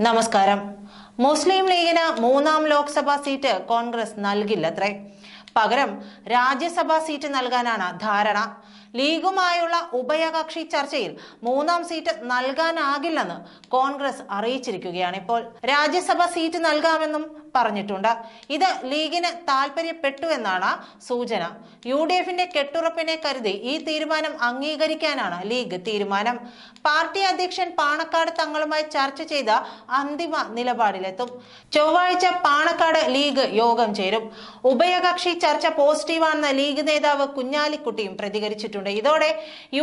നമസ്കാരം. മുസ്ലിം ലീഗിന് മൂന്നാം ലോക്സഭാ സീറ്റ് കോൺഗ്രസ് നൽകില്ലത്രേ. പകരം രാജ്യസഭാ സീറ്റ് നൽകാനാണ് ധാരണ. ലീഗുമായുള്ള ഉഭയകക്ഷി ചർച്ചയിൽ മൂന്നാം സീറ്റ് നൽകാനാകില്ലെന്ന് കോൺഗ്രസ് അറിയിച്ചിരിക്കുകയാണ്. ഇപ്പോൾ രാജ്യസഭ സീറ്റ് നൽകാമെന്നും പറഞ്ഞിട്ടുണ്ട്. ഇത് ലീഗിന് താല്പര്യപ്പെട്ടു എന്നാണ് സൂചന. UDFന്റെ കെട്ടുറപ്പിനെ കരുതി ഈ തീരുമാനം അംഗീകരിക്കാനാണ് ലീഗ് തീരുമാനം. പാർട്ടി അധ്യക്ഷൻ പാണക്കാട് തങ്ങളുമായി ചർച്ച ചെയ്ത അന്തിമ നിലപാടിലെത്തും. ചൊവ്വാഴ്ച പാണക്കാട് ലീഗ് യോഗം ചേരും. ഉഭയകക്ഷി ചർച്ച പോസിറ്റീവാണെന്ന് ലീഗ് നേതാവ് കുഞ്ഞാലിക്കുട്ടിയും പ്രതികരിച്ചിട്ടുണ്ട്. ഇതോടെ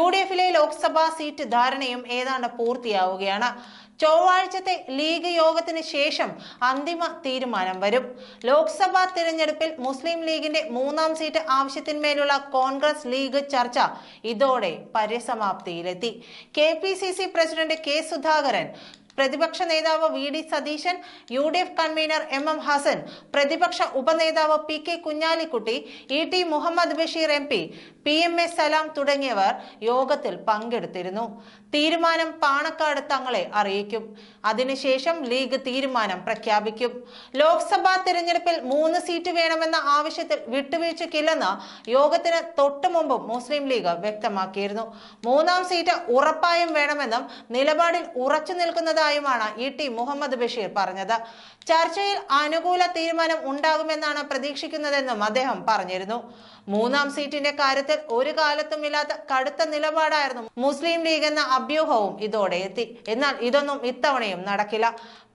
UDFിലെ ലോക്സഭാ സീറ്റ് ധാരണയും ഏതാണ്ട് പൂർത്തിയാവുകയാണ്. ചൊവ്വാഴ്ചത്തെ ലീഗ് യോഗത്തിന് ശേഷം അന്തിമ തീരുമാനം വരും. ലോക്സഭാ തിരഞ്ഞെടുപ്പിൽ മുസ്ലിം ലീഗിന്റെ മൂന്നാം സീറ്റ് ആവശ്യത്തിന്മേലുള്ള കോൺഗ്രസ് ലീഗ് ചർച്ച ഇതോടെ പരിസമാപ്തിയിലെത്തി. KPCC പ്രസിഡന്റ് K സുധാകരൻ, പ്രതിപക്ഷ നേതാവ് VD Satheesan, UDF convener MM Hasan, പ്രതിപക്ഷ ഉപനേതാവ് PK Kunhalikutty, ET Muhammad Basheer MP, PMA സലാം തുടങ്ങിയവർ യോഗത്തിൽ പങ്കെടുത്തിരുന്നു. തീരുമാനം പാണക്കാട് തങ്ങളെ അറിയിക്കും. അതിനുശേഷം ലീഗ് തീരുമാനം പ്രഖ്യാപിക്കും. ലോക്സഭാ തിരഞ്ഞെടുപ്പിൽ 3 സീറ്റ് വേണമെന്ന ആവശ്യത്തിൽ വിട്ടുവീഴ്ചയ്ക്കില്ലെന്ന് യോഗത്തിന് തൊട്ടു മുമ്പും മുസ്ലിം ലീഗ് വ്യക്തമാക്കിയിരുന്നു. മൂന്നാം സീറ്റ് ഉറപ്പായും വേണമെന്നും നിലപാടിൽ ഉറച്ചു നിൽക്കുന്നതായുമാണ് ET മുഹമ്മദ് ബഷീർ പറഞ്ഞത്. ചർച്ചയിൽ അനുകൂല തീരുമാനം ഉണ്ടാകുമെന്നാണ് പ്രതീക്ഷിക്കുന്നതെന്നും അദ്ദേഹം പറഞ്ഞിരുന്നു. മൂന്നാം സീറ്റിന്റെ കാര്യത്തിൽ ഒരു കാലത്തുമില്ലാത്ത കടുത്ത നിലപാടായിരുന്നു മുസ്ലിം ലീഗ് എന്ന അഭ്യൂഹവും ഇതോടെ എത്തി. എന്നാൽ ഇതൊന്നും ഇത്തവണയും നടക്കില്ല.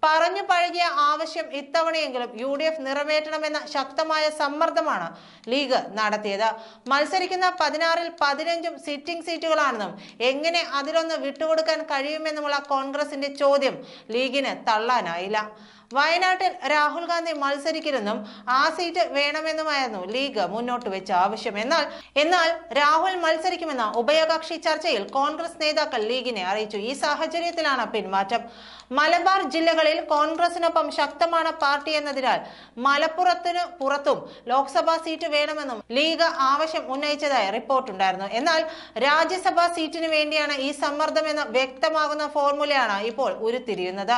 പറഞ്ഞു പഴകിയ ആവശ്യം ഇത്തവണയെങ്കിലും UDF നിറവേറ്റണമെന്ന ശക്തമായ സമ്മർദ്ദമാണ് ലീഗ് നടത്തിയത്. മത്സരിക്കുന്ന 16-ൽ 15 സിറ്റിംഗ് സീറ്റുകളാണെന്നും എങ്ങനെ അതിലൊന്ന് വിട്ടുകൊടുക്കാൻ കഴിയുമെന്നുമുള്ള കോൺഗ്രസിന്റെ ചോദ്യം ലീഗിന് തള്ളാനായില്ല. വയനാട്ടിൽ രാഹുൽ ഗാന്ധി മത്സരിക്കില്ലെന്നും ആ സീറ്റ് വേണമെന്നുമായിരുന്നു ലീഗ് മുന്നോട്ട് വെച്ച ആവശ്യം. എന്നാൽ രാഹുൽ മത്സരിക്കുമെന്ന ഉഭയകക്ഷി ചർച്ചയിൽ കോൺഗ്രസ് നേതാക്കൾ ലീഗിനെ അറിയിച്ചു. ഈ സാഹചര്യത്തിലാണ് പിന്മാറ്റം. മലബാർ ജില്ലകളിൽ കോൺഗ്രസിനൊപ്പം ശക്തമാണ് പാർട്ടി എന്നതിനാൽ മലപ്പുറത്തിനു പുറത്തും ലോക്സഭാ സീറ്റ് വേണമെന്നും ലീഗ് ആവശ്യം ഉന്നയിച്ചതായി റിപ്പോർട്ടുണ്ടായിരുന്നു. എന്നാൽ രാജ്യസഭാ സീറ്റിന് വേണ്ടിയാണ് ഈ സമ്മർദ്ദമെന്ന് വ്യക്തമാകുന്ന ഫോർമുലയാണ് ഇപ്പോൾ ഉരുത്തിരിയുന്നത്.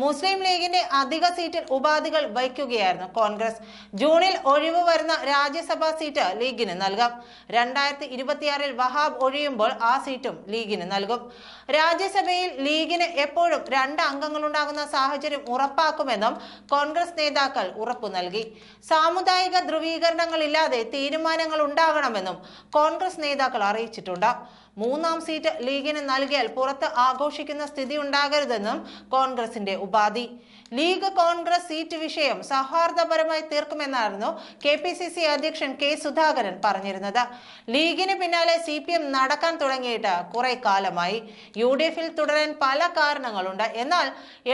മുസ്ലിം ലീഗിന്റെ അധിക സീറ്റിൽ ഉപാധികൾ വയ്ക്കുകയായിരുന്നു കോൺഗ്രസ്. ജൂണിൽ ഒഴിവ് വരുന്ന രാജ്യസഭാ സീറ്റ് ലീഗിന് നൽകാം. 2026-ൽ വഹാബ് ഒഴിയുമ്പോൾ ആ സീറ്റും ലീഗിന് നൽകും. രാജ്യസഭയിൽ ലീഗിന് എപ്പോഴും 2 അംഗങ്ങളുണ്ടാകുന്ന സാഹചര്യം ഉറപ്പാക്കുമെന്നും കോൺഗ്രസ് നേതാക്കൾ ഉറപ്പു നൽകി. സാമുദായിക ധ്രുവീകരണങ്ങളില്ലാതെ തീരുമാനങ്ങൾ ഉണ്ടാകണമെന്നും കോൺഗ്രസ് നേതാക്കൾ അറിയിച്ചിട്ടുണ്ട്. മൂന്നാം സീറ്റ് ലീഗിന് നൽകിയാൽ പുറത്ത് ആഘോഷിക്കുന്ന സ്ഥിതി ഉണ്ടാകരുതെന്നും കോൺഗ്രസിന്റെ ഉപാധി. ലീഗ് കോൺഗ്രസ് സീറ്റ് വിഷയം സൗഹാർദ്ദപരമായി തീർക്കുമെന്നായിരുന്നു KPCC അധ്യക്ഷൻ K സുധാകരൻ പറഞ്ഞിരുന്നത്. ലീഗിന് പിന്നാലെ CPM നടക്കാൻ തുടങ്ങിയിട്ട് കുറെ കാലമായി. UDFിൽ തുടരാൻ പല കാരണങ്ങളുണ്ട്. എന്നാൽ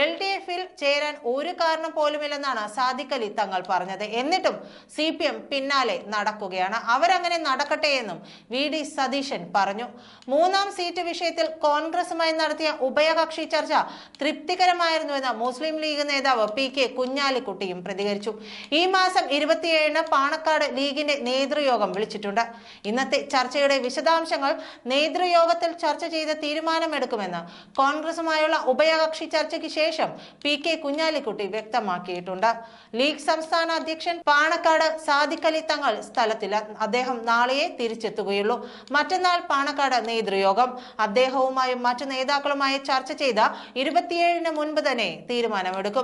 LDFിൽ ചേരാൻ ഒരു കാരണം പോലുമില്ലെന്നാണ് സാദിഖ് അലി തങ്ങൾ പറഞ്ഞത്. എന്നിട്ടും CPM പിന്നാലെ നടക്കുകയാണ്. അവരങ്ങനെ നടക്കട്ടെ എന്നും VD സതീശൻ പറഞ്ഞു. മൂന്നാം സീറ്റ് വിഷയത്തിൽ കോൺഗ്രസുമായി നടത്തിയ ഉഭയകക്ഷി ചർച്ച തൃപ്തികരമായിരുന്നുവെന്ന് മുസ്ലിം ലീഗ് നേതാവ് PK കുഞ്ഞാലിക്കുട്ടിയും പ്രതികരിച്ചു. ഈ മാസം 27-ന് പാണക്കാട് ലീഗിന്റെ നേതൃയോഗം വിളിച്ചിട്ടുണ്ട്. ഇന്നത്തെ ചർച്ചയുടെ വിശദാംശങ്ങൾ നേതൃയോഗത്തിൽ ചർച്ച ചെയ്ത് തീരുമാനമെടുക്കുമെന്ന് കോൺഗ്രസുമായുള്ള ഉഭയകക്ഷി ചർച്ചയ്ക്ക് ശേഷം PK കുഞ്ഞാലിക്കുട്ടി വ്യക്തമാക്കിയിട്ടുണ്ട്. ലീഗ് സംസ്ഥാന അധ്യക്ഷൻ പാണക്കാട് സാദിഖ് അലി തങ്ങൾ സ്ഥലത്തില്ല. അദ്ദേഹം നാളെയേ തിരിച്ചെത്തുകയുള്ളൂ. മറ്റന്നാൾ പാണക്കാട് നേതൃയോഗം. അദ്ദേഹവുമായും മറ്റു നേതാക്കളുമായി ചർച്ച ചെയ്ത 27-ന് മുൻപ് തന്നെ തീരുമാനമെടുക്കും.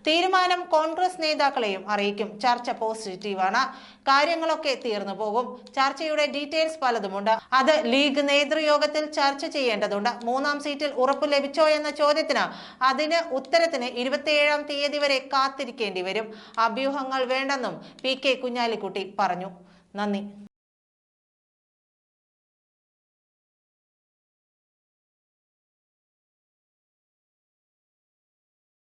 തീരുമാനം കോൺഗ്രസ് നേതാക്കളെയും അറിയിക്കും. ചർച്ച പോസിറ്റീവാണ്. കാര്യങ്ങളൊക്കെ തീർന്നു പോകും. ചർച്ചയുടെ ഡീറ്റെയിൽസ് പലതുമുണ്ട്. അത് ലീഗ് നേതൃയോഗത്തിൽ ചർച്ച ചെയ്യേണ്ടതുണ്ട്. മൂന്നാം സീറ്റിൽ ഉറപ്പ് ലഭിച്ചോ എന്ന ചോദ്യത്തിന് ഉത്തരത്തിന് 27-ാം തീയതി വരെ കാത്തിരിക്കേണ്ടി വരും. അഭ്യൂഹങ്ങൾ വേണ്ടെന്നും PK കുഞ്ഞാലിക്കുട്ടി പറഞ്ഞു. നന്ദി.